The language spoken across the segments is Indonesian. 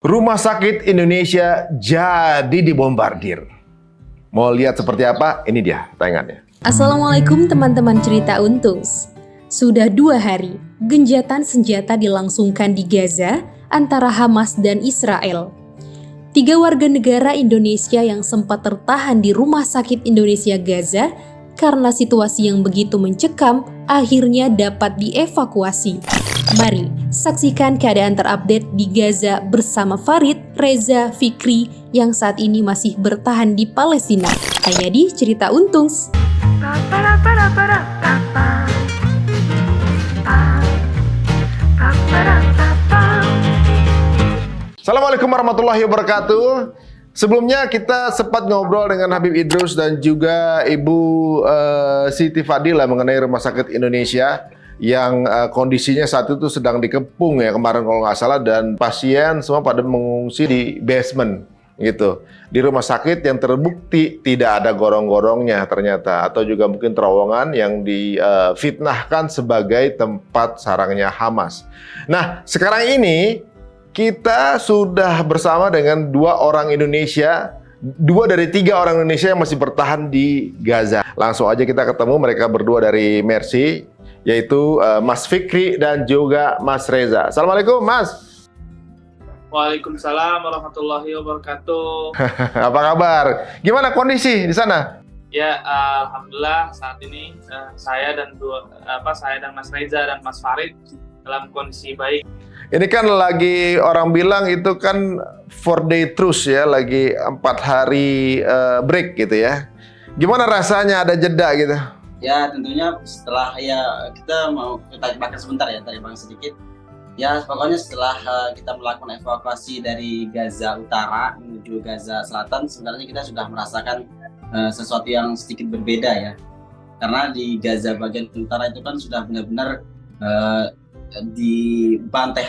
Rumah sakit Indonesia jadi dibombardir. Mau lihat seperti apa? Ini dia tayangannya. Assalamualaikum teman-teman cerita Untungs. Sudah 2 hari, genjatan senjata dilangsungkan di Gaza antara Hamas dan Israel. 3 warga negara Indonesia yang sempat tertahan di Rumah Sakit Indonesia Gaza karena situasi yang begitu mencekam akhirnya dapat dievakuasi. Mari saksikan keadaan terupdate di Gaza bersama Farid, Reza, Fikri yang saat ini masih bertahan di Palestina. Hanya di Cerita Untungs. Assalamualaikum warahmatullahi wabarakatuh. Sebelumnya kita sempat ngobrol dengan Habib Idrus dan juga Ibu Siti Fadila mengenai Rumah Sakit Indonesia yang kondisinya saat itu sedang dikepung ya kemarin kalau nggak salah, dan pasien semua pada mengungsi di basement gitu, di rumah sakit yang terbukti tidak ada gorong-gorongnya ternyata, atau juga mungkin terowongan yang difitnahkan sebagai tempat sarangnya Hamas. Nah, sekarang ini kita sudah bersama dengan 2 orang Indonesia, 2 dari 3 orang Indonesia yang masih bertahan di Gaza. Langsung aja kita ketemu mereka berdua dari Mercy, yaitu Mas Fikri dan juga Mas Reza. Assalamualaikum, Mas. Waalaikumsalam warahmatullahi wabarakatuh. Apa kabar? Gimana kondisi di sana? Ya, alhamdulillah saat ini saya dan Mas Reza dan Mas Farid dalam kondisi baik. Ini kan lagi orang bilang itu kan 4-day truce ya, lagi 4 hari break gitu ya. Gimana rasanya ada jeda gitu? Ya tentunya setelah kita mau kita bahas sebentar ya, tadi bang sedikit. Ya pokoknya setelah kita melakukan evakuasi dari Gaza Utara menuju Gaza Selatan, sebenarnya kita sudah merasakan sesuatu yang sedikit berbeda ya. Karena di Gaza bagian utara itu kan sudah benar-benar dibantai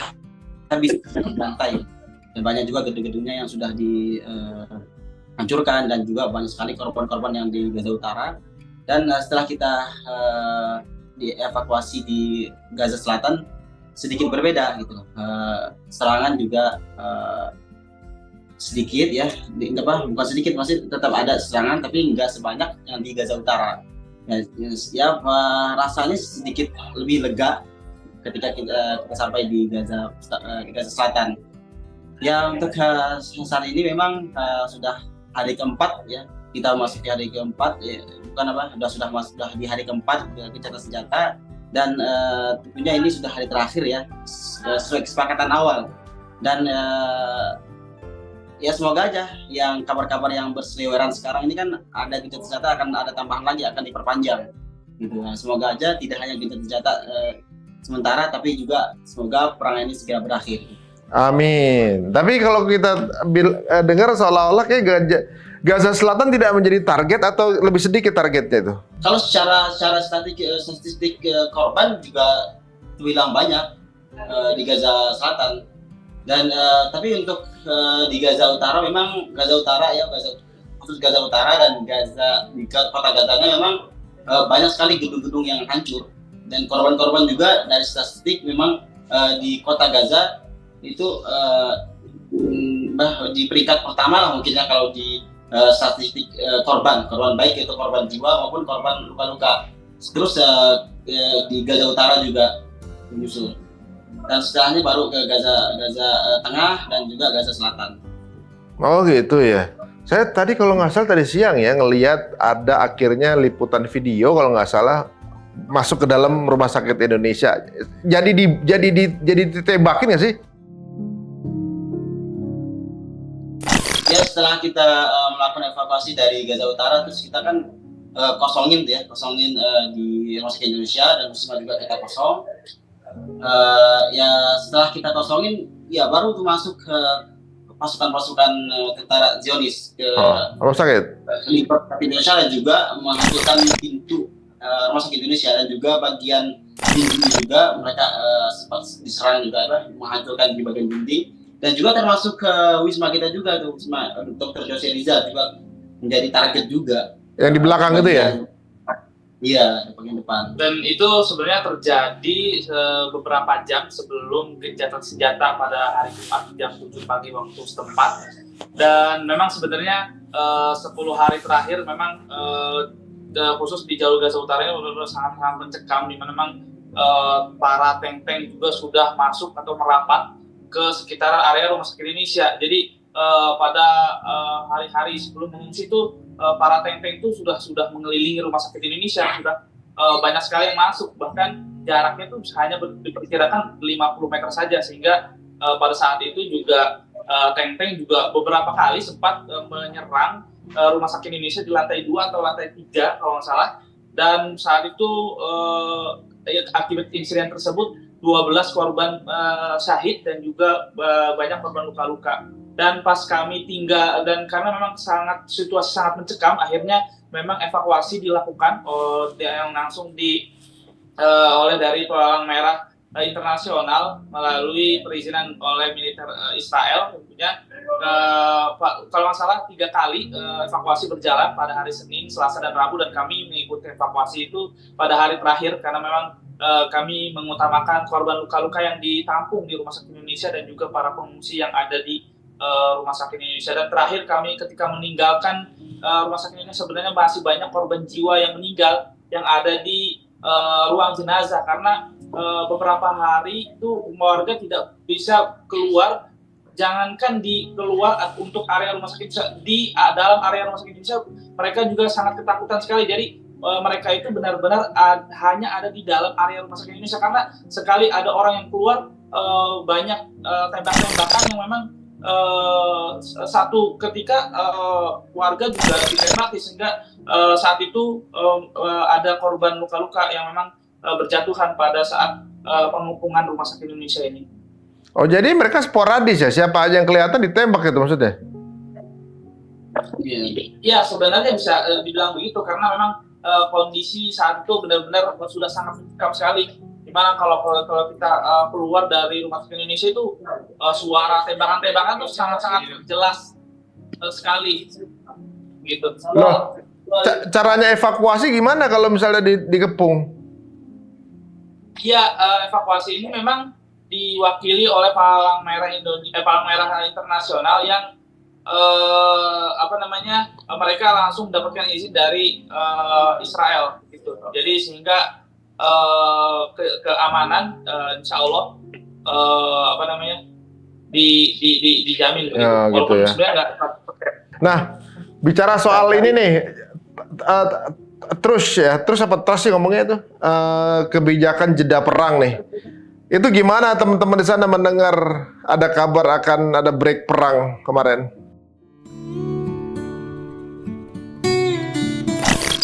habis, dibantai. Dan banyak juga gedung-gedungnya yang sudah dihancurkan dan juga banyak sekali korban-korban yang di Gaza Utara. Dan setelah kita dievakuasi di Gaza Selatan, sedikit berbeda gitu. Serangan juga sedikit ya, bukan sedikit, masih tetap ada serangan tapi nggak sebanyak yang di Gaza Utara. Rasanya sedikit lebih lega ketika kita sampai di Gaza Selatan. Ya untuk saat ini memang sudah hari keempat ya, kita masuk di hari keempat ya, sudah di hari keempat gencatan senjata, dan tentunya ini sudah hari terakhir ya, sesuai kesepakatan awal. Dan ya semoga aja yang kabar-kabar yang berseliweran sekarang ini kan ada gencatan senjata, akan ada tambahan lagi, akan diperpanjang gitu. Nah, semoga aja tidak hanya gencatan senjata sementara, tapi juga semoga perang ini segera berakhir. Amin. Tapi kalau kita dengar seolah-olah kayak Gaza Selatan tidak menjadi target, atau lebih sedikit targetnya itu? Kalau secara statistik korban juga terbilang banyak di Gaza Selatan, dan tapi untuk di Gaza Utara, memang Gaza Utara ya, khusus Gaza Utara dan di kota Gazanya memang banyak sekali gedung-gedung yang hancur, dan korban-korban juga dari statistik memang di kota Gaza itu di peringkat pertama lah mungkin ya kalau di statistik korban baik itu korban jiwa maupun korban luka-luka. Terus di Gaza Utara juga menyusul, dan setelahnya baru ke Gaza Tengah dan juga Gaza Selatan. Oh gitu ya. Saya tadi kalau nggak salah tadi siang ya ngelihat ada akhirnya liputan video kalau nggak salah masuk ke dalam Rumah Sakit Indonesia. Jadi ditembakin nggak sih? Ya setelah kita melakukan evakuasi dari Gaza Utara, terus kita kan kosongin di Rumah Sakit Indonesia, dan Wisma juga kita kosong. Ya setelah kita kosongin, ya baru masuk ke pasukan-pasukan tentara Zionis ke Rumah Sakit Indonesia, dan juga menghancurkan pintu Rumah Sakit Indonesia, dan juga bagian dinding juga mereka diserang juga, menghancurkan di bagian dinding. Dan juga termasuk ke Wisma kita juga, tuh Wisma Dr. Jose Rizal juga menjadi target juga. yang di belakang itu ya? Iya, di bagian depan. Dan itu sebenarnya terjadi beberapa jam sebelum gencatan senjata pada hari Jumat jam 7 pagi waktu setempat. Dan memang sebenarnya 10 hari terakhir memang khusus di jalur Gaza Utara ini benar-benar sangat-sangat mencekam, di mana memang para tank-tank juga sudah masuk atau merapat ke sekitar area Rumah Sakit Indonesia. Jadi pada hari-hari sebelum mengungsi itu para tank-tank itu sudah mengelilingi Rumah Sakit Indonesia, sudah banyak sekali yang masuk, bahkan jaraknya itu hanya diperkirakan 50 meter saja, sehingga pada saat itu juga tank-tank juga beberapa kali sempat menyerang Rumah Sakit Indonesia di lantai 2 atau lantai 3 kalau nggak salah, dan saat itu akibat insiden tersebut 12 korban syahid dan juga banyak korban luka-luka. Dan pas kami tinggal, dan karena memang situasi sangat mencekam, akhirnya memang evakuasi dilakukan yang langsung oleh dari Palang Merah Internasional melalui perizinan oleh militer Israel tentunya. Kalau nggak salah 3 kali evakuasi berjalan pada hari Senin, Selasa, dan Rabu, dan kami mengikuti evakuasi itu pada hari terakhir karena memang kami mengutamakan korban luka-luka yang ditampung di Rumah Sakit Indonesia dan juga para pengungsi yang ada di Rumah Sakit Indonesia. Dan terakhir kami ketika meninggalkan Rumah Sakit Indonesia, sebenarnya masih banyak korban jiwa yang meninggal yang ada di ruang jenazah, karena beberapa hari itu warga tidak bisa keluar, jangankan di keluar untuk area Rumah Sakit Indonesia, di dalam area Rumah Sakit Indonesia mereka juga sangat ketakutan sekali. Jadi mereka itu benar-benar hanya ada di dalam area Rumah Sakit Indonesia, karena sekali ada orang yang keluar banyak tembak-tembakan yang memang satu ketika warga juga ditembak, sehingga saat itu ada korban luka-luka yang memang berjatuhan pada saat pengepungan Rumah Sakit Indonesia ini. Oh, jadi mereka sporadis ya? Siapa aja yang kelihatan ditembak itu maksudnya? Ya, sebenarnya bisa dibilang begitu, karena memang kondisi saat itu benar-benar sudah sangat mencekam sekali. Dimana kalau kita keluar dari Rumah Sakit Indonesia itu suara tembakan-tembakan tuh sangat-sangat jelas sekali gitu. Loh, caranya evakuasi gimana kalau misalnya dikepung? Ya, evakuasi ini memang diwakili oleh Palang Merah Palang Merah Internasional yang mereka langsung mendapatkan izin dari Israel gitu. Jadi sehingga keamanan insya Allah dijamin gitu. Ya, gitu ya. Sebenarnya nggak. Nah, bicara soal ini nih, terus sih ngomongnya itu kebijakan jeda perang nih. Itu gimana teman-teman di sana mendengar ada kabar akan ada break perang kemarin?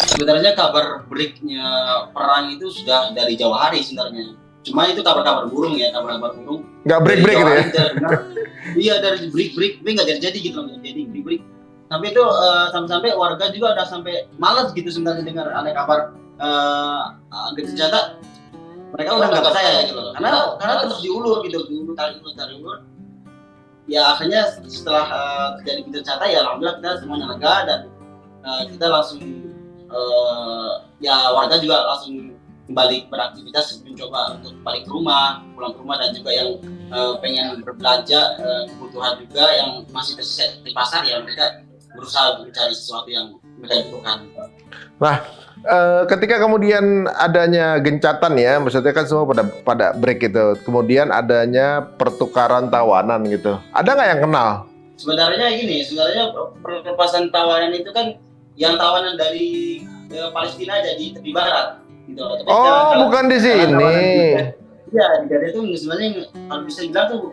Sebenarnya kabar breaknya perang itu sudah dari jauh hari sebenarnya. Cuma itu kabar-kabar burung ya, kabar-kabar burung. Nggak break-break gitu ya? Iya, dari break, tapi nggak jadi gitu loh. Jadi break. Sampai itu sampai warga juga udah sampai malas gitu sebenarnya dengar ada kabar gitu senjata. Mereka udah nggak percaya gitu loh. Karena terus diulur gitu, diulur. Ya akhirnya setelah terjadi gitu senjata, ya alhamdulillah kita semuanya lega dan kita langsung warga juga langsung kembali beraktivitas, mencoba untuk balik ke rumah, pulang ke rumah, dan juga yang pengen berbelanja kebutuhan juga yang masih tersisa di pasar, ya mereka berusaha mencari sesuatu yang mereka butuhkan. Nah, ketika kemudian adanya gencatan ya, maksudnya kan semua pada break gitu, kemudian adanya pertukaran tawanan gitu, ada nggak yang kenal? Sebenarnya perlepasan tawanan itu kan yang tawanan dari Palestina aja di tepi barat gitu. Oh, bukan di sini. Iya, di Gaza itu sebenarnya kalau bisa dibilang tuh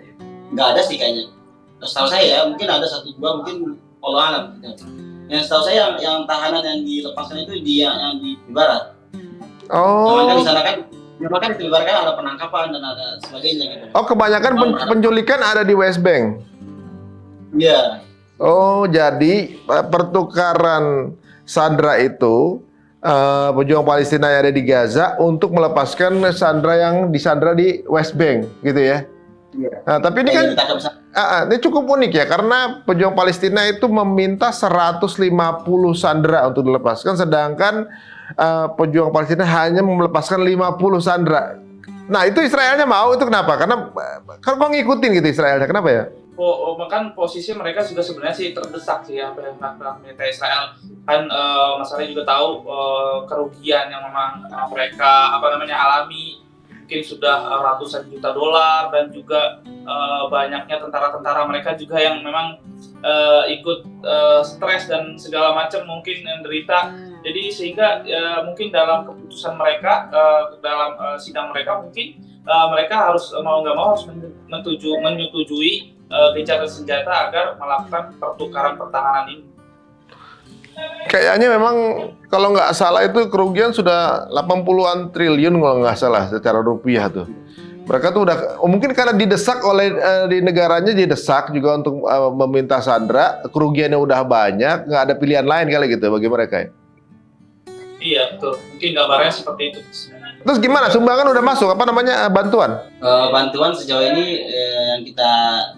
nggak ada sih kayaknya. Setahu saya ya, mungkin ada 1-2, mungkin Allah alam gitu. Yang setahu saya yang tahanan yang dilepaskan itu yang di barat. Oh. Nah, di sana kan di barat kan ada penangkapan dan ada sebagainya gitu. Oh, kebanyakan penculikan ada di West Bank. Iya. Oh, jadi pertukaran sandera itu pejuang Palestina yang ada di Gaza untuk melepaskan sandera yang disandera di West Bank, gitu ya? Iya. Nah, tapi ini kan ini cukup unik ya, karena pejuang Palestina itu meminta 150 sandera untuk dilepaskan, sedangkan pejuang Palestina hanya melepaskan 50 sandera. Nah itu Israelnya mau, itu kenapa? Karena kan kok ngikutin gitu Israelnya, kenapa ya? Kan posisi mereka juga sebenarnya sih terdesak sih ya, militer Israel kan masalahnya juga tahu kerugian yang memang mereka alami, mungkin sudah ratusan juta dolar, dan juga banyaknya tentara-tentara mereka juga yang memang ikut stres dan segala macam mungkin yang derita. Jadi sehingga mungkin dalam keputusan mereka dalam sidang mereka mungkin mereka harus mau nggak mau harus menyetujui gencatan senjata agar melakukan pertukaran pertahanan ini. Kayaknya memang kalau nggak salah itu kerugian sudah 80-an triliun kalau nggak salah secara rupiah tuh. Mereka tuh udah mungkin karena didesak oleh di negaranya, didesak juga untuk meminta sandera, kerugiannya udah banyak, nggak ada pilihan lain kali gitu bagi mereka ya. Iya betul, mungkin gambarnya seperti itu. Terus gimana? Sumbangan udah masuk bantuan? Bantuan sejauh ini yang kita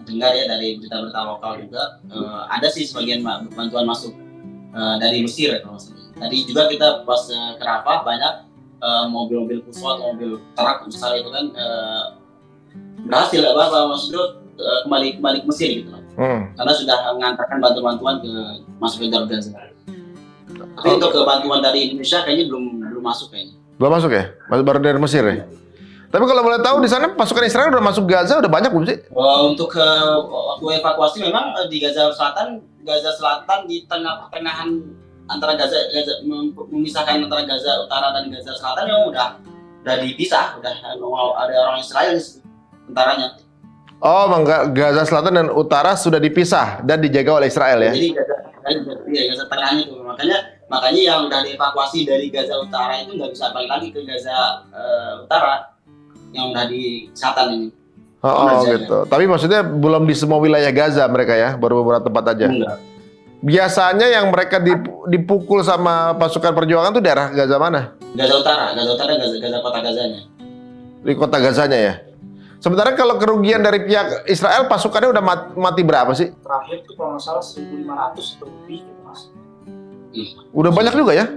dengar ya dari berita-berita lokal juga ada sih sebagian bantuan masuk dari Mesir ya, kalau maksudnya. Tadi juga kita pas ke Rafah banyak mobil-mobil khusus, mobil truk besar itu kan berhasil maksudnya kembali ke Mesir gitu loh. Karena sudah mengantarkan bantuan-bantuan masuk ke jalur Gaza. Tapi untuk bantuan dari Indonesia kayaknya belum masuk kayaknya. Belum masuk ya? Baru dari Mesir ya? Tapi kalau boleh tahu di sana pasukan Israel udah masuk Gaza udah banyak belum sih? Untuk waktu evakuasi memang di Gaza Selatan di tengah-tengahan antara Gaza memisahkan antara Gaza Utara dan Gaza Selatan yang udah dipisah, udah ada orang Israel tentaranya. Oh, Gaza Selatan dan Utara sudah dipisah dan dijaga oleh Israel ya? Jadi Gaza Tengahnya itu makanya yang udah dievakuasi dari Gaza Utara itu nggak bisa balik lagi ke Gaza Utara yang udah di selatan ini. Gitu. Tapi maksudnya belum di semua wilayah Gaza mereka ya, baru beberapa tempat aja. Enggak. Biasanya yang mereka dipukul sama pasukan perjuangan tuh daerah Gaza mana? Gaza Utara, Gaza kota Gazanya. Di kota Gazanya ya. Sementara kalau kerugian dari pihak Israel pasukannya udah mati berapa sih? Terakhir tuh kalau nggak salah 1.500 atau lebih gitu mas. Udah banyak juga ya?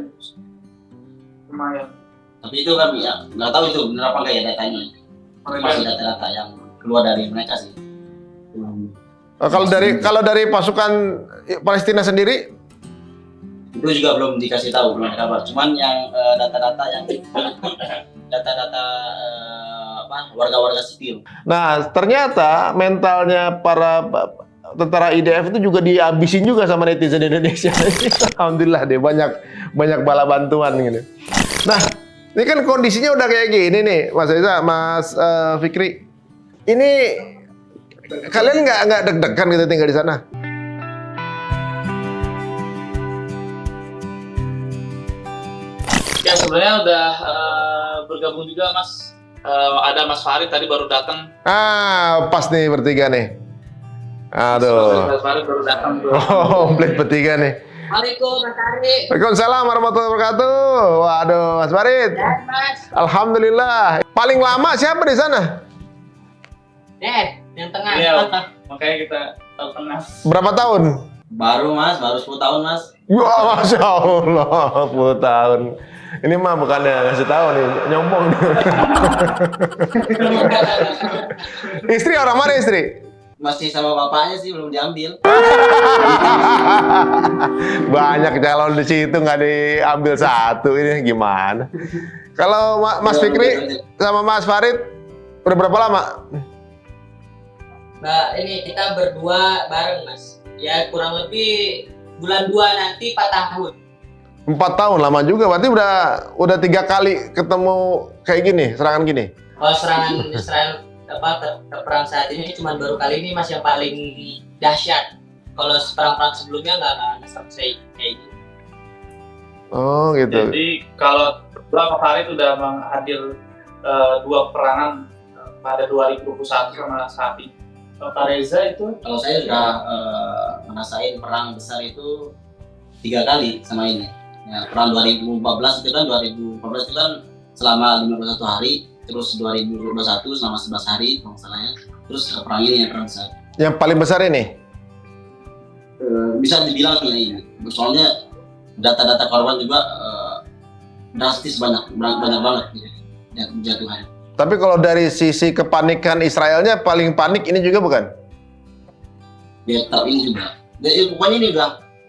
Lumayan. Tapi itu kan ya nggak tahu itu benar apa enggak ya datanya. Masih data-data yang keluar dari mereka sih. Kalau dari pasukan Palestina sendiri itu juga belum dikasih tahu, belum ada kabar. Cuman yang data-data warga-warga sipil. Nah, ternyata mentalnya para tentara IDF itu juga dihabisin juga sama netizen Indonesia. Alhamdulillah deh banyak bala bantuan gitu. Nah, ini kan kondisinya udah kayak gini nih, Mas Reza, Mas Fikri. Ini kalian nggak deg-degan gitu tinggal di sana? Ya sebenarnya udah bergabung juga Mas. Ada Mas Farid tadi baru datang. Pas nih bertiga nih. Aduh. Mas Farid baru datang. Komplit bertiga nih. Assalamualaikum Mas Ari. Waalaikumsalam warahmatullahi wabarakatuh. Waduh, Mas Farid. Ya, Mas. Alhamdulillah. Paling lama siapa di sana? Yang tengah. Iya, makanya kita tahu tengah. Berapa tahun? Baru 10 tahun Mas. Wah, Masya Allah, 10 tahun. Ini mah bukannya ngasih tahu nih, nyombong. Istri orang mana istri? Masih sama bapaknya sih, belum diambil. Banyak calon di situ nggak diambil satu, ini gimana? Kalau Mas Fikri sama Mas Farid udah berapa lama? Mbak, ini kita berdua bareng Mas. Ya kurang lebih bulan 2 nanti 4 tahun. 4 tahun lama juga, berarti udah 3 kali ketemu kayak gini, serangan gini. Kalau serangan Israel perang saat ini cuma baru kali ini Mas yang paling dahsyat. Kalau perang-perang sebelumnya nggak selesai kayak gini. Oh gitu. Jadi kalau Mas Farid udah menghadir 2 perangan pada 2021 sama saat ini. Pak Reza itu? Kalau saya sudah ngerasain perang besar itu 3 kali sama ini. Ya, perang 2014 itu kan selama 51 hari, terus 2021 selama 11 hari kalau salahnya. Terus perang ini yang perang besar. Yang paling besar ini? Bisa dibilang ini. Soalnya data-data korban juga drastis banyak banget gitu, jatuhan. Tapi kalau dari sisi kepanikan Israelnya paling panik ini juga bukan? Ya tahu ini juga. Jadi, pokoknya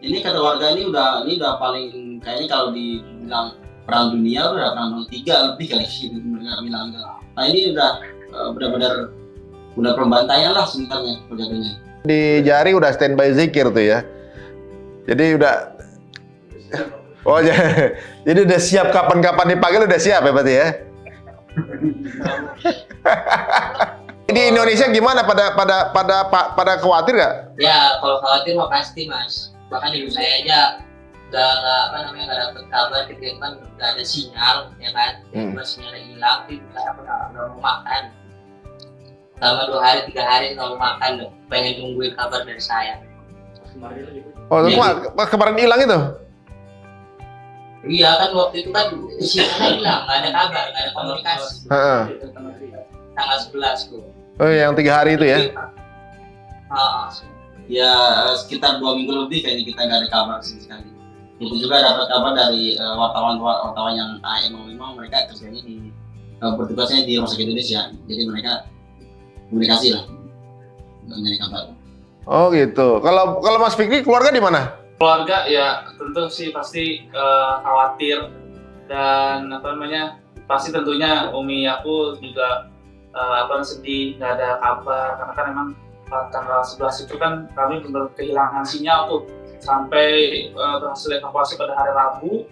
ini kata warga ini udah paling kayaknya kalau dibilang perang dunia udah perang dunia 3 lebih kali gitu mereka bilang. Nah ini udah benar-benar pembantaian lah sebenarnya jatuhnya. Di jari udah standby zikir tuh ya. Jadi udah jadi udah siap kapan-kapan dipanggil, udah siap ya berarti ya. Di Indonesia gimana, pada khawatir nggak? Ya kalau khawatir mah pasti mas. Bahkan ibu saya aja nggak dapet kabar ketika kan nggak ada sinyal ya kan. Tiba sinyalnya hilang, nggak mau makan. Selama 2 hari 3 hari nggak mau makan, pengen nungguin kabar dari saya. Oh, kemarin hilang itu? Iya kan waktu itu kan sinyalnya hilang, nggak ada kabar, nggak ada komunikasi. Tanggal 11 tuh. Oh, yang 3 hari itu ya? Ya sekitar 2 minggu lebih kayaknya kita nggak ada kabar sama sekali. Itu juga dapat kabar dari wartawan yang memang mereka kerjanya bertugasnya di Rumah Sakit Indonesia. Jadi mereka komunikasi lah untuk mencari kabar. Oh gitu. Kalau Mas Fikri keluarga di mana? Keluarga ya tentu sih pasti khawatir dan pasti tentunya umi aku juga sedih, nggak ada kabar karena kan emang tanggal 11 itu kan kami benar kehilangan sinyal tuh sampai berhasil evakuasi pada hari Rabu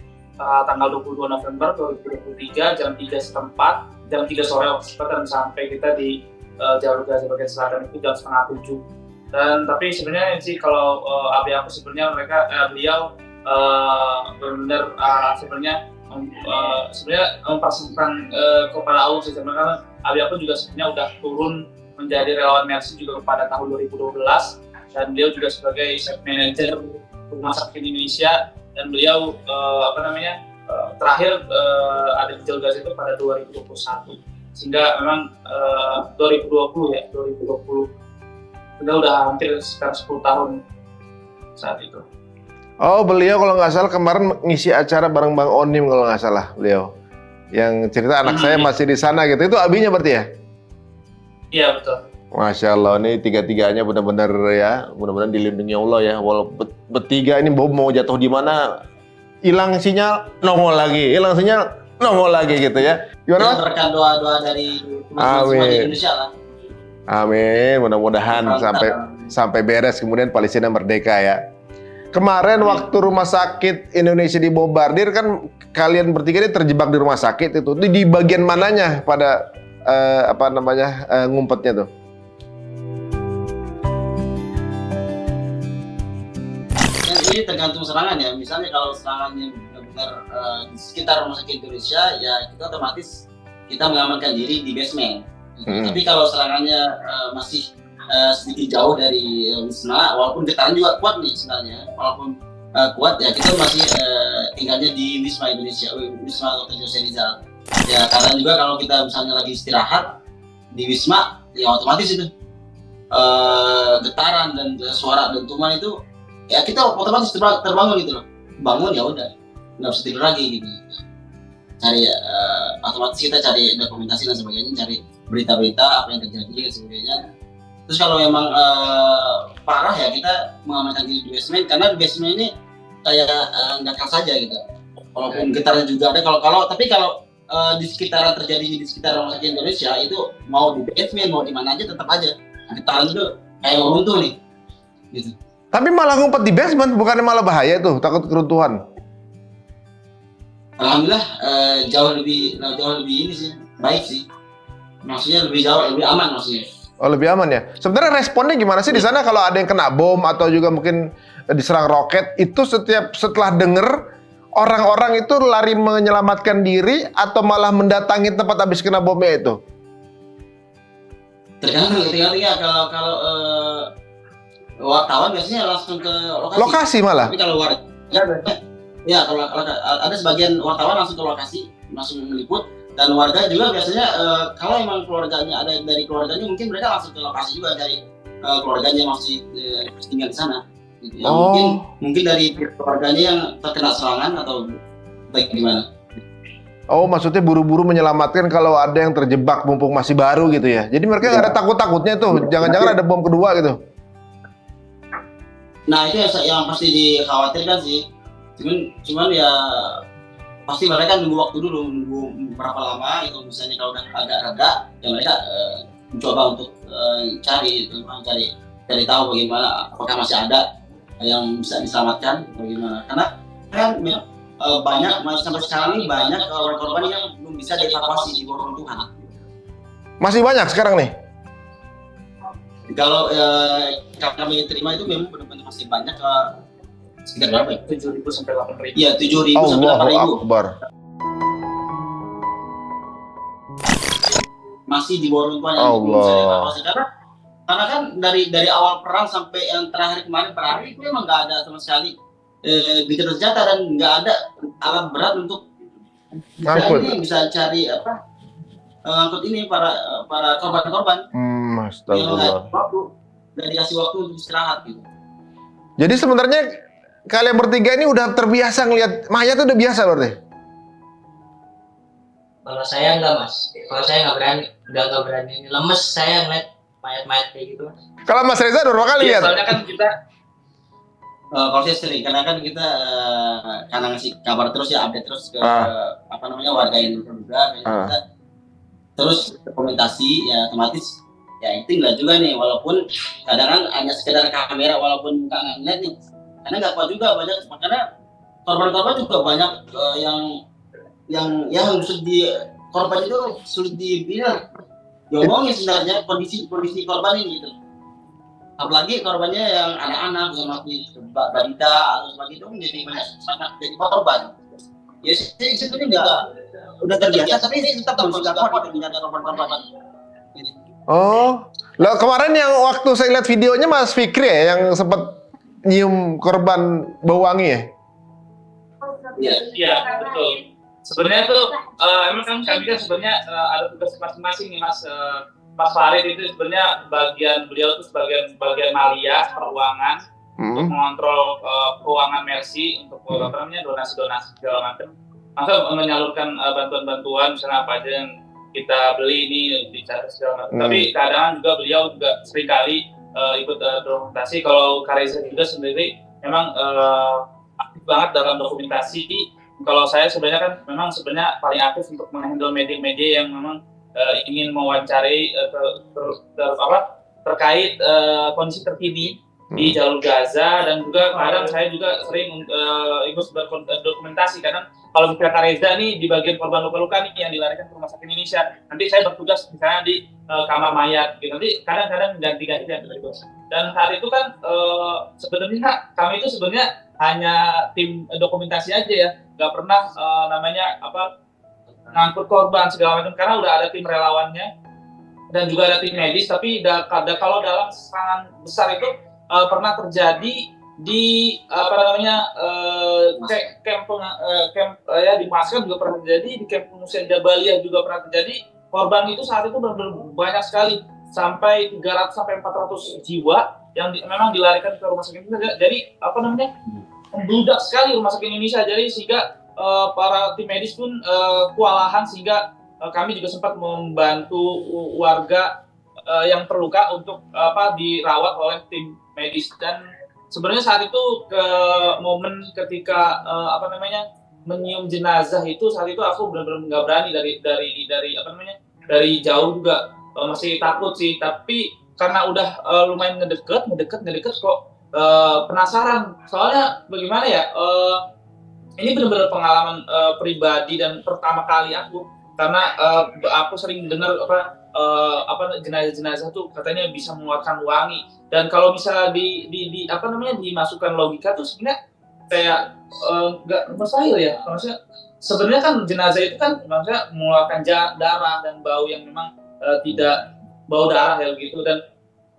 tanggal 22 November 2023 jam 3 setempat, jam 3 sore dan sampai kita di jalur Gaza bagian selatan itu jam 6:30. Dan tapi sebenarnya sih kalau abi aku sebenarnya beliau benar sebenarnya mempersembahkan kepada Allah sih sebenarnya, karena abi aku juga sebenarnya udah turun menjadi relawan Mercy juga pada tahun 2012 dan beliau juga sebagai chef manager Rumah Sakit Indonesia dan beliau terakhir ada di jalur Gaza itu pada 2021 sehingga memang 2020 udah hampir sekitar 10 tahun saat itu. Oh, beliau kalau nggak salah kemarin ngisi acara bareng Bang Onim kalau nggak salah beliau. Yang cerita anak saya masih di sana gitu. Itu abinya berarti ya? Iya betul. Masya Allah, ini tiga-tiganya benar-benar ya, mudah-mudahan dilindungi Allah ya. Walau bertiga ini bom mau jatuh di mana, hilang sinyal, nongol lagi, hilang sinyal, nongol lagi gitu ya. Gimana Mas? Berkat doa-doa dari teman-teman Indonesia lah. Amin, mudah-mudahan sampai beres kemudian Palestina merdeka ya. Kemarin waktu rumah sakit Indonesia dibombardir kan kalian bertiga ini terjebak di rumah sakit itu. Di bagian mananya pada ngumpetnya tuh? Ini tergantung serangan ya. Misalnya kalau serangannya benar-benar di sekitar rumah sakit Indonesia ya kita otomatis kita mengamankan diri di basement. Tapi kalau serangannya masih sedikit jauh dari Wisma, walaupun getaran juga kuat nih sebenarnya, walaupun kuat ya kita masih tinggalnya di Wisma Indonesia, Wisma Dr. Jose Rizal. Ya karena juga kalau kita misalnya lagi istirahat di Wisma, ya otomatis itu getaran dan suara dentuman itu, ya kita otomatis terbangun gitu loh, bangun ya udah nggak bisa tidur lagi gitu. Cari otomatis kita cari dokumentasi dan sebagainya, cari berita-berita apa yang terjadi dan sebagainya. Terus kalau memang parah ya kita mengamankan diri di basement, karena di basement ini kayak nggak keras saja gitu. Walaupun getaran juga ada, tapi kalau di sekitaran terjadi di sekitar rumah sakit Indonesia itu mau di basement mau di mana aja tetap aja getaran itu kayak runtuh nih. Gitu. Tapi malah ngumpet di basement, bukannya malah bahaya tuh, takut keruntuhan? Alhamdulillah jauh lebih ini sih, baik sih. Maksudnya lebih aman maksudnya. Oh, lebih aman ya. Sebenarnya responnya gimana sih di sana kalau ada yang kena bom atau juga mungkin diserang roket, itu setelah denger orang-orang itu lari menyelamatkan diri atau malah mendatangi tempat habis kena bomnya itu? Tergantung ya kalau wartawan biasanya langsung ke lokasi malah. Tapi kalau warga ya kalau ada sebagian wartawan langsung ke lokasi, langsung meliput. Dan warga juga biasanya kalau emang keluarganya ada dari keluarganya, mungkin mereka langsung ke lokasi juga dari keluarganya masih tinggal di sana. Gitu. Ya, mungkin dari keluarganya yang terkena serangan atau baik gimana? Oh, maksudnya buru-buru menyelamatkan kalau ada yang terjebak mumpung masih baru gitu ya. Jadi mereka nggak ada takut-takutnya tuh. Jangan-jangan ada bom kedua gitu. Nah itu yang pasti dikhawatirkan sih. Cuman ya pasti mereka nunggu waktu dulu, nunggu berapa lama. Itu misalnya kalau udah agak reda, ya mereka mencoba untuk cari tahu bagaimana, apakah masih ada yang bisa diselamatkan, bagaimana. Karena kan banyak sampai sekarang ini banyak korban-korban yang belum bisa dievakuasi di bawah runtuhan. Masih banyak sekarang nih. Kalau kami terima itu memang benar-benar masih banyak, sekitar berapa ya? 7.000 sampai 8.000. Iya, 7.000 sampai 8.000. Allahu Akbar. Masih di bawah runtuhan yang belum bisa Allah. dievakuasi. Karena kan dari awal perang sampai yang terakhir kemarin per hari itu memang nggak ada sama sekali bikin senjata dan nggak ada alat berat untuk bisa cari ngangkut ini para korban-korban. Astagfirullah. Dan dikasih waktu untuk istirahat gitu. Jadi sebenarnya kalian bertiga ini udah terbiasa ngelihat mayat tuh udah biasa berarti? Kalau saya enggak mas, kalau saya nggak berani, lemes saya ngeliat mayat-mayat kayak gitu mas. Kalau Mas Reza udah berapa kali Iya, lihat? soalnya kan kita Kalau saya sering, karena kan kita karena ngasih kabar terus ya, update terus ke warga yang juga, kita terus dokumentasi ya otomatis ya itu enggak juga nih, walaupun kadang kan hanya sekedar kamera walaupun nggak ngeliat nih, karena nggak kuat juga banyak, makanya korban-korban juga banyak yang korban itu sulit dibilang diomongin sebenarnya kondisi korban ini gitu. Apalagi korbannya yang anak-anak sama balita atau sebagainya itu menjadi banyak sangat jadi korban. Ya sebetulnya enggak udah terbiasa, tapi ini tetap harus nggak kuat untuk menjaga korban-korban. Oh, lah kemarin yang waktu saya lihat videonya Mas Fikri ya yang sempat nyium korban bau wangi ya? Iya, betul. Sebenarnya tuh emang kami kan sebenarnya ada tugas masing-masing nih Mas. Mas Farid itu sebenarnya beliau itu bagian malia keuangan untuk mengontrol keuangan Mercy untuk donasi-donasi segala macam. Maka menyalurkan bantuan-bantuan misalnya apa aja yang kita beli ini dicari segala macam. Tapi kadang juga beliau juga seringkali ikut dokumentasi. Kalau Kareza juga sendiri memang aktif banget dalam dokumentasi. Kalau saya sebenarnya kan memang paling aktif untuk menghandle media-media yang memang ingin mewawancari terkait kondisi terkini di jalur Gaza, dan juga kadang saya juga sering ikut berdokumentasi. Kadang kalau misalnya Kareza nih di bagian korban luka-luka nih yang dilarikan ke Rumah Sakit Indonesia, nanti saya bertugas misalnya di kamar mayat gitu. Nanti kadang-kadang ganti-ganti gitu. Dan saat itu kan sebenarnya kami itu sebenarnya hanya tim dokumentasi aja ya, nggak pernah ngangkut korban segala macam, karena udah ada tim relawannya dan juga ada tim medis. Tapi kalau dalam serangan besar itu pernah terjadi di camp di Maskot juga pernah terjadi, di camp pengungsian Jabaliyah juga pernah terjadi. Korban itu saat itu benar-benar banyak sekali, sampai 300 sampai 400 jiwa yang memang dilarikan ke Rumah Sakit Indonesia. Jadi membludak sekali Rumah Sakit Indonesia, jadi sehingga para tim medis pun kewalahan, sehingga kami juga sempat membantu warga yang terluka untuk dirawat oleh tim medis. Dan sebenarnya saat itu momen ketika menyium jenazah itu, saat itu aku benar-benar nggak berani dari jauh juga, masih takut sih. Tapi karena udah lumayan ngedeket kok penasaran. Soalnya bagaimana ya, ini benar-benar pengalaman pribadi dan pertama kali aku, karena aku sering dengar jenazah tuh katanya bisa mengeluarkan wangi, dan kalau bisa dimasukkan logika tuh sebenarnya kayak nggak mustahil ya. Maksudnya sebenarnya kan jenazah itu kan maksudnya mengeluarkan darah dan bau yang memang tidak bau darah ya gitu. Dan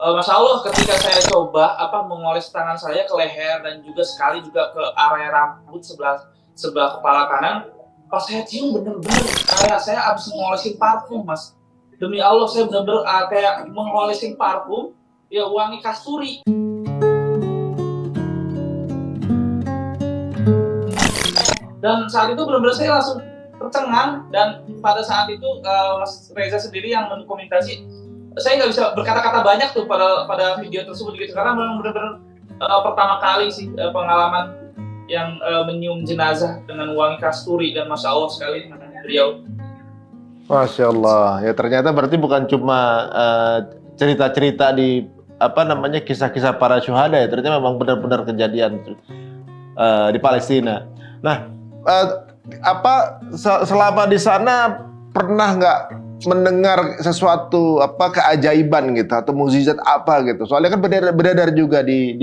Masya Allah ketika saya coba mengoles tangan saya ke leher dan juga sekali juga ke area rambut sebelah kepala kanan, pas saya cium bener-bener kayak saya abis mengolesin parfum, Mas. Demi Allah saya bener-bener kayak mengolesin parfum, ya wangi kasturi. Dan saat itu bener-bener saya langsung tercengang, dan pada saat itu Mas Reza sendiri yang mendokumentasi. Saya nggak bisa berkata-kata banyak tuh pada video tersebut gitu, karena memang benar-benar pertama kali sih pengalaman yang menyium jenazah dengan wangi kasturi, dan masya Allah sekali beliau. Masya Allah. Ya ternyata berarti bukan cuma cerita-cerita di kisah-kisah para syuhada ya. Ternyata memang benar-benar kejadian di Palestina. Nah, selama di sana pernah nggak mendengar sesuatu keajaiban gitu atau mukjizat apa gitu? Soalnya kan beredar juga di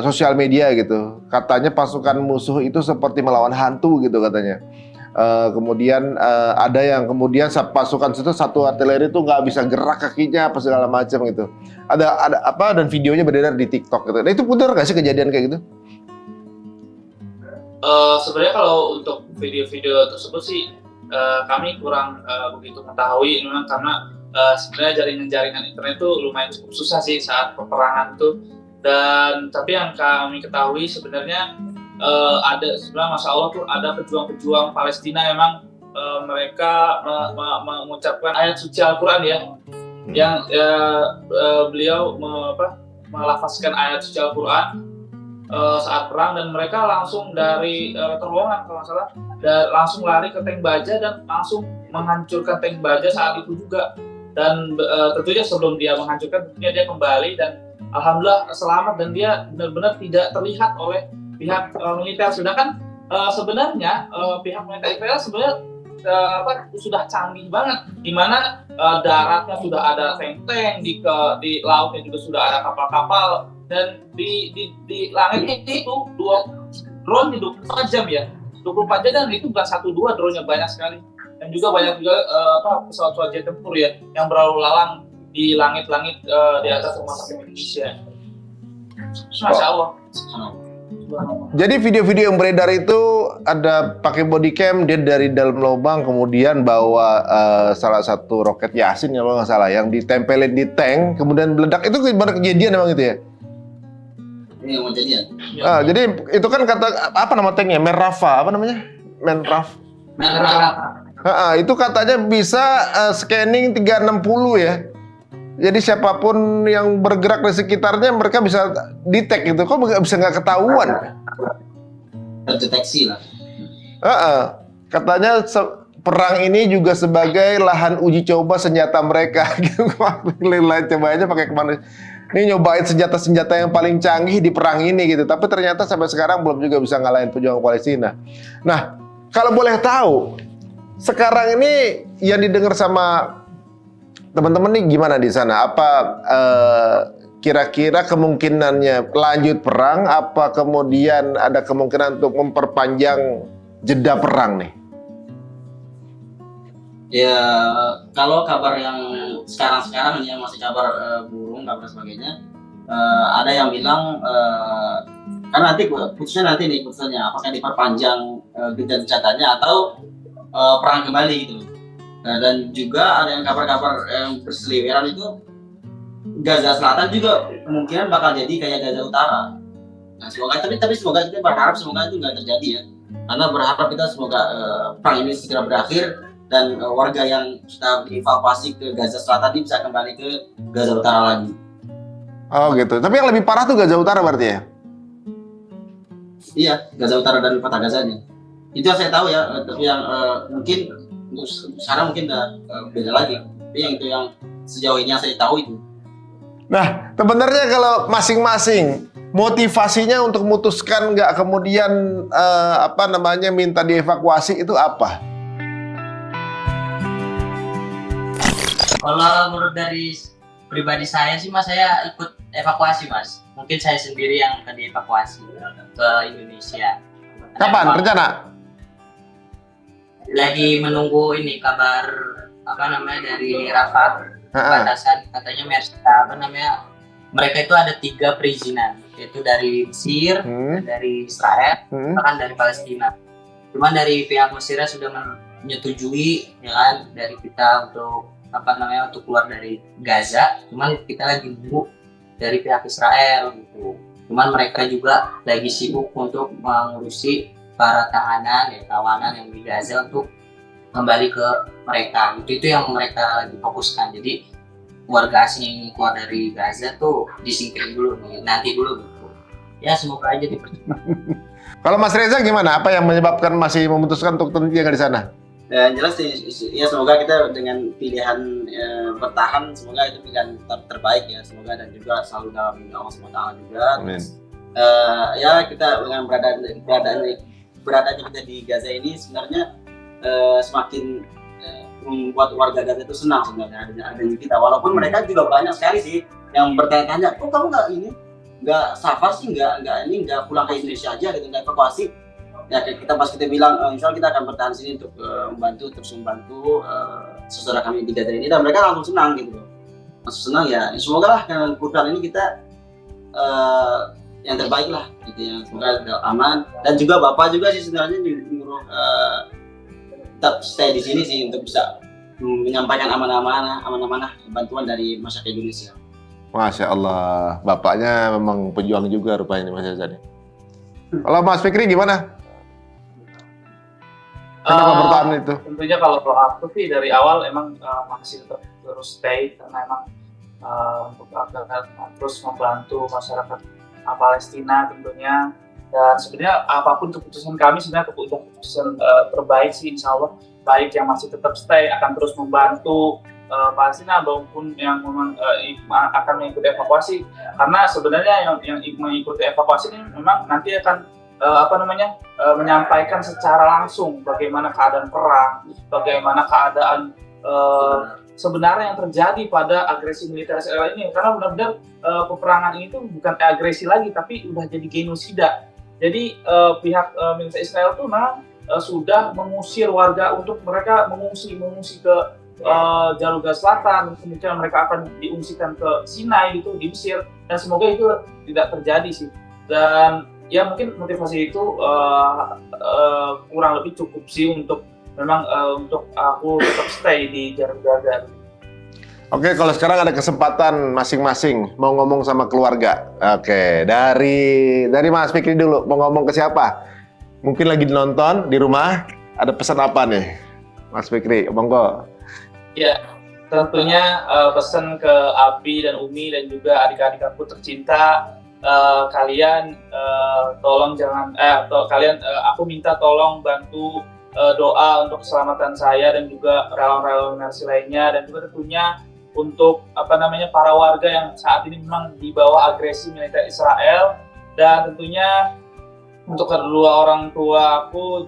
sosial media gitu. Katanya pasukan musuh itu seperti melawan hantu gitu katanya. Kemudian ada yang kemudian pasukan itu satu artileri itu nggak bisa gerak kakinya apa segala macam gitu. Ada dan videonya beredar di TikTok gitu. Nah, itu benar nggak sih kejadian kayak gitu? Sebenarnya kalau untuk video-video tersebut sih kami kurang begitu mengetahui, memang karena sebenarnya jaringan internet itu lumayan cukup susah sih saat peperangan itu. Dan tapi yang kami ketahui sebenarnya ada sebenarnya masya Allah tuh ada pejuang-pejuang Palestina memang mereka mengucapkan ayat suci Al-Quran ya, yang beliau melafazkan ayat suci Al-Quran saat perang, dan mereka langsung dari terowongan kalau nggak salah langsung lari ke tank baja dan langsung menghancurkan tank baja saat itu juga. Dan tentunya sebelum dia menghancurkan tentunya dia kembali dan alhamdulillah selamat, dan dia benar-benar tidak terlihat oleh pihak militer. Sedangkan sebenarnya pihak militer Israel sebenarnya sudah canggih banget, di mana daratnya sudah ada tank-tank, di lautnya juga sudah ada kapal-kapal, dan di langitnya itu drone 24 jam ya, 24 jam, dan itu bukan 1-2 drone-nya, banyak sekali. Dan juga banyak juga pesawat-pesawat jet tempur ya yang berlalu lalang di langit-langit di atas rumah sakit Indonesia. Masya Allah. Jadi video-video yang beredar itu ada pakai body cam, dia dari dalam lubang kemudian bawa salah satu roket Yasin kalau nggak salah yang ditempelin di tank kemudian meledak. Itu gimana kejadian memang itu ya? Ini yang kejadian. Jadi itu kan kata apa nama tanknya? Merrafa, apa namanya? Menraf. Itu katanya bisa scanning 360 ya. Jadi siapapun yang bergerak di sekitarnya mereka bisa detect gitu. Kok bisa nggak ketahuan? Terdeteksi lah. Katanya perang ini juga sebagai lahan uji coba senjata mereka. Coba aja pakai kemana? Ini nyobain senjata-senjata yang paling canggih di perang ini gitu. Tapi ternyata sampai sekarang belum juga bisa ngalahin pejuang Palestina. Nah, kalau boleh tahu, sekarang ini yang didengar sama teman-teman nih gimana di sana? Apa kira-kira kemungkinannya lanjut perang? Apa kemudian ada kemungkinan untuk memperpanjang jeda perang nih? Ya, kalau kabar yang sekarang yang masih kabar burung, kabar sebagainya, ada yang bilang karena nanti putusnya apakah diperpanjang gencatan-gencatannya atau perang kembali gitu. Dan juga ada yang kabar-kabar yang berseliweran itu Gaza Selatan juga kemungkinan bakal jadi kayak Gaza Utara. Nah, tapi semoga kita berharap semoga itu nggak terjadi ya, karena berharap kita semoga perang ini segera berakhir dan warga yang sudah dievakuasi ke Gaza Selatan ini bisa kembali ke Gaza Utara lagi. Oh gitu. Tapi yang lebih parah tuh Gaza Utara berarti ya? Iya, Gaza Utara dan kota Gazanya. Itu yang saya tahu ya. Tapi yang mungkin sekarang mungkin udah beda lagi. Tapi yang itu yang sejauh ini yang saya tahu itu. Nah, sebenarnya kalau masing-masing motivasinya untuk memutuskan nggak kemudian minta dievakuasi itu apa? Kalau menurut dari pribadi saya sih mas, saya ikut evakuasi mas. Mungkin saya sendiri yang akan dievakuasi ke Indonesia. Kapan rencana? Lagi menunggu ini kabar dari Rafah batasan, katanya mereka itu ada 3 perizinan, yaitu dari Mesir, dari Israel, bahkan dari Palestina. Cuman dari pihak Mesir sudah menyetujui ya kan dari kita untuk untuk keluar dari Gaza. Cuman kita lagi nunggu dari pihak Israel gitu. Cuman mereka juga lagi sibuk untuk mengurusi para tawanan yang di Gaza untuk kembali ke mereka. Itu yang mereka lagi fokuskan. Jadi warga asing yang keluar dari Gaza tuh disingkirin dulu nih, nanti dulu gitu. Ya semoga aja dipercepat. Kalau Mas Reza gimana? Apa yang menyebabkan masih memutuskan untuk tinggal di sana? Yang jelas sih, ya semoga kita dengan pilihan bertahan, semoga itu pilihan terbaik ya, semoga, dan juga selalu dalam Allah SWT juga. Amin. Ya kita dengan beradanya kita di Gaza ini sebenarnya semakin membuat warga Gaza itu senang sebenarnya adanya kita, walaupun mereka juga banyak sekali sih yang bertanya-tanya, kok kamu nggak safar sih, nggak pulang ke Indonesia aja gitu, nggak evakuasi. Ya kita bilang insya Allah kita akan bertahan sini untuk membantu saudara kami di Gaza ini, dan mereka langsung senang gitu loh. Langsung senang ya. Semoga lah dengan keputusan ini kita yang terbaik lah gitu ya. Semoga aman, dan juga Bapak juga sih sebenarnya nyuruh tetap stay di sini sih untuk bisa menyampaikan amanah-amanah bantuan dari masyarakat Indonesia. Masya Allah, bapaknya memang pejuang juga rupanya Mas Reza. Kalau Mas Fikri gimana? Kenapa bertahan itu? Tentunya kalau aku sih dari awal emang masih tetap terus stay, karena emang untuk agar terus membantu masyarakat Palestina tentunya. Dan sebenarnya apapun keputusan kami sebenarnya keputusan terbaik sih, insya Allah. Baik yang masih tetap stay akan terus membantu Palestina maupun yang memang akan mengikuti evakuasi, karena sebenarnya yang mengikuti evakuasi ini memang nanti akan menyampaikan secara langsung bagaimana keadaan perang, bagaimana keadaan sebenarnya yang terjadi pada agresi militer Israel ini, karena benar-benar peperangan ini tuh bukan agresi lagi tapi udah jadi genosida. Jadi pihak militer Israel tuh memang sudah mengusir warga untuk mereka mengungsi ke jalur Gaza Selatan, kemudian mereka akan diungsikan ke Sinai gitu di Mesir, dan semoga itu tidak terjadi sih. Dan ya mungkin motivasi itu kurang lebih cukup sih untuk memang untuk aku tetap stay di jalur Gaza. Oke, kalau sekarang ada kesempatan masing-masing mau ngomong sama keluarga. Oke, dari Mas Fikri dulu, mau ngomong ke siapa? Mungkin lagi nonton di rumah, ada pesan apa nih? Mas Fikri, monggo. Ya, tentunya pesan ke Abi dan Umi dan juga adik-adik aku tercinta, kalian tolong aku minta tolong bantu doa untuk keselamatan saya dan juga relawan-relawan mercy lainnya, dan juga tentunya untuk para warga yang saat ini memang di bawah agresi militer Israel, dan tentunya untuk kedua orang tua aku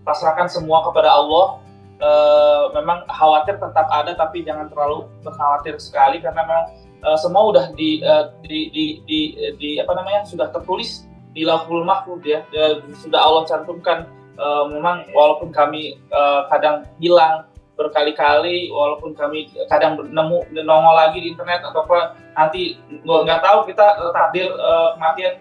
pasrahkan semua kepada Allah. Memang khawatir tetap ada, tapi jangan terlalu berkhawatir sekali, karena memang semua udah sudah tertulis di Lauhul Mahfuz ya, sudah Allah cantumkan. Memang walaupun kami kadang hilang berkali-kali, walaupun kami kadang nongol lagi di internet atau apa, nanti nggak tahu kita takdir kematian,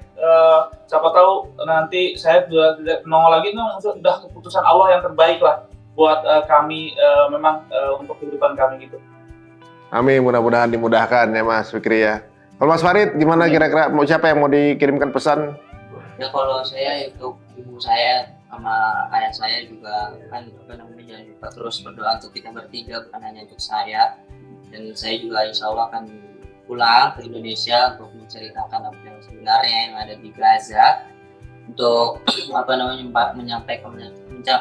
siapa tahu nanti saya sudah tidak nongol lagi, sudah keputusan Allah yang terbaik lah buat kami, memang untuk kehidupan kami gitu. Amin, mudah-mudahan dimudahkan ya Mas Fikri ya. Kalau Mas Farid gimana kira-kira, siapa yang mau dikirimkan pesan? Ya kalau saya untuk ibu saya sama ayah saya juga kan jangan lupa terus berdoa untuk kita bertiga, bukan hanya untuk saya. Dan saya juga insya Allah akan pulang ke Indonesia untuk menceritakan apa yang sebenarnya yang ada di Gaza, untuk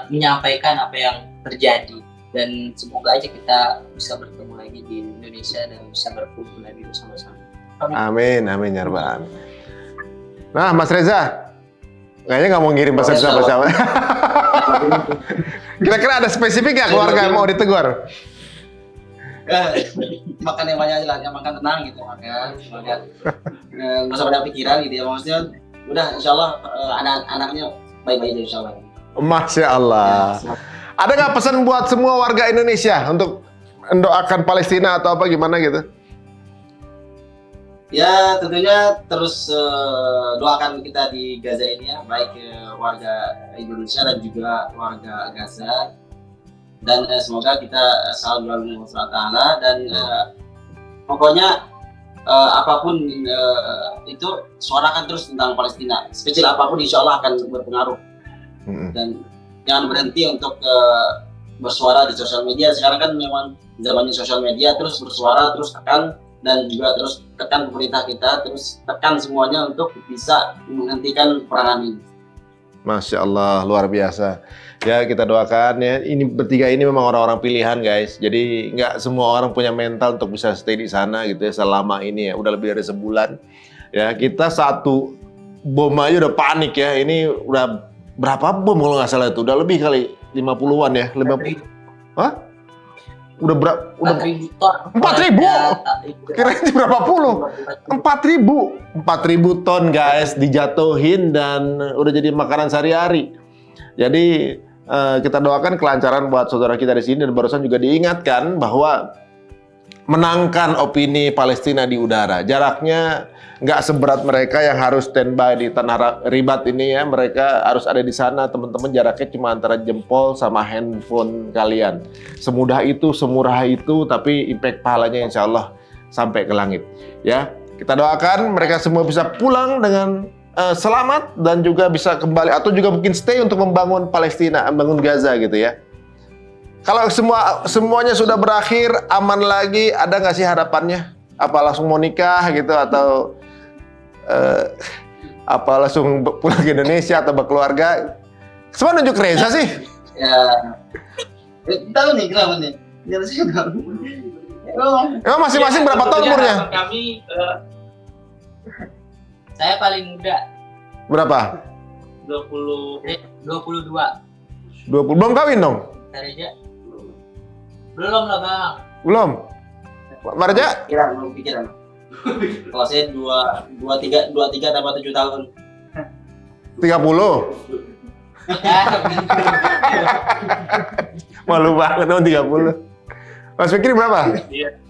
menyampaikan apa yang terjadi, dan semoga aja kita bisa bertemu lagi di Indonesia dan bisa berkumpul lagi bersama-sama. Amin, amin ya rabbal alamin. Nah, Mas Reza, kayaknya nggak mau ngirim pesan siapa-siapa. Kira-kira ada spesifik nggak keluarga yang mau ditegur? Makan yang banyak aja lah, yang makan tenang gitu, makan semangat, nggak usah banyak pikiran gitu ya, maksudnya udah insya Allah anak-anaknya baik-baik aja insya Allah. Masya Allah. Ya, ada nggak pesan buat semua warga Indonesia untuk mendoakan Palestina atau apa gimana gitu? Ya tentunya terus doakan kita di Gaza ini ya, baik warga Indonesia dan juga warga Gaza, dan semoga kita selalu dalam Allah Taala, dan pokoknya apapun itu suarakan terus tentang Palestina, sekecil apapun insya Allah akan berpengaruh dan jangan berhenti untuk bersuara di sosial media. Sekarang kan memang zamannya sosial media, terus bersuara, terus tekan, dan juga terus tekan pemerintah kita, terus tekan semuanya untuk bisa menghentikan peperangan ini. Masya Allah, luar biasa. Ya, kita doakan ya. Ini bertiga ini memang orang-orang pilihan, guys. Jadi nggak semua orang punya mental untuk bisa stay di sana gitu ya selama ini ya. Udah lebih dari sebulan. Ya, kita satu bom aja udah panik ya. Ini udah berapa bom kalau nggak salah itu? Udah lebih kali 50-an ya. 50. Hah? Udah berapa? Udah 4.000 ton. 4.000? Kirain berapa puluh? 4.000 ton guys dijatuhin dan udah jadi makanan sehari-hari. Jadi kita doakan kelancaran buat saudara kita di sini, dan barusan juga diingatkan bahwa menangkan opini Palestina di udara. Jaraknya nggak seberat mereka yang harus standby di tanah ribat ini ya. Mereka harus ada di sana, teman-teman. Jaraknya cuma antara jempol sama handphone kalian. Semudah itu, semurah itu, tapi impact pahalanya insya Allah sampai ke langit. Ya, kita doakan mereka semua bisa pulang dengan selamat dan juga bisa kembali, atau juga mungkin stay untuk membangun Palestina, membangun Gaza gitu ya. Kalau semuanya sudah berakhir, aman lagi, ada nggak sih harapannya? Apa langsung mau nikah gitu, atau apa langsung pulang ke Indonesia atau berkeluarga? Semua nunjuk Reza sih. Ya, tahu nih kenapa nih? Biar saya tahu. Emang masing-masing berapa tahun umurnya? Kami Saya paling muda, Berapa? 22. 22. 20. Belum kawin dong? Reja? Belum lah bang. Belum? Marja? Pikiran, belum pikiran. Kalau saya 23 tambah 7 tahun. 30? Malu banget dong 30. Mas Fikri berapa? Iya.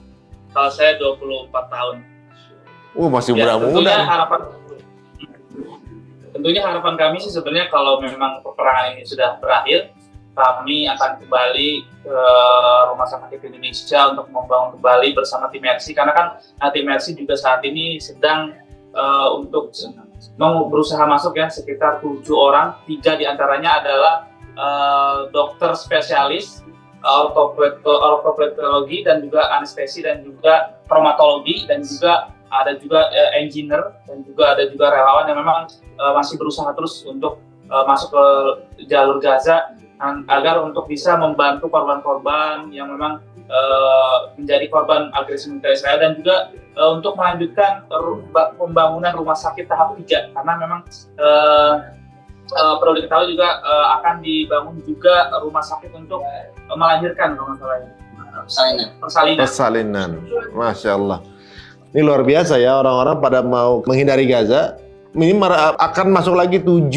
Kalau saya 24 tahun. Masih Ya, muda-muda. Tentunya harapan kami sih sebenarnya kalau memang peperangan ini sudah berakhir, kami akan kembali ke Rumah Sakit Indonesia untuk membangun kembali bersama tim Mercy, karena kan tim Mercy juga saat ini sedang untuk mau berusaha masuk ya, sekitar 7 orang, 3 diantaranya adalah dokter spesialis ortopedologi dan juga anestesi dan juga traumatologi, dan juga ada juga engineer, dan juga ada juga relawan yang memang masih berusaha terus untuk masuk ke jalur Gaza agar untuk bisa membantu korban-korban yang memang menjadi korban agresi militer Israel, dan juga untuk melanjutkan pembangunan rumah sakit tahap 3, karena memang perlu diketahui juga akan dibangun juga rumah sakit untuk melahirkan kalau nggak salah ini. Persalinan. Masya Allah. Ini luar biasa ya, orang-orang pada mau menghindari Gaza. Ini akan masuk lagi 7.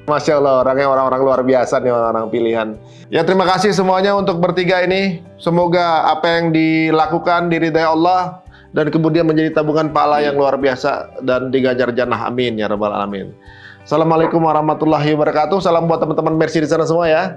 Masya Allah, orang-orang luar biasa nih, orang-orang pilihan. Ya, terima kasih semuanya untuk bertiga ini. Semoga apa yang dilakukan diridai Allah dan kemudian menjadi tabungan pahala yang luar biasa dan diganjar jannah. Amin ya rabbal alamin. Assalamualaikum warahmatullahi wabarakatuh. Salam buat teman-teman Mercy di sana semua ya.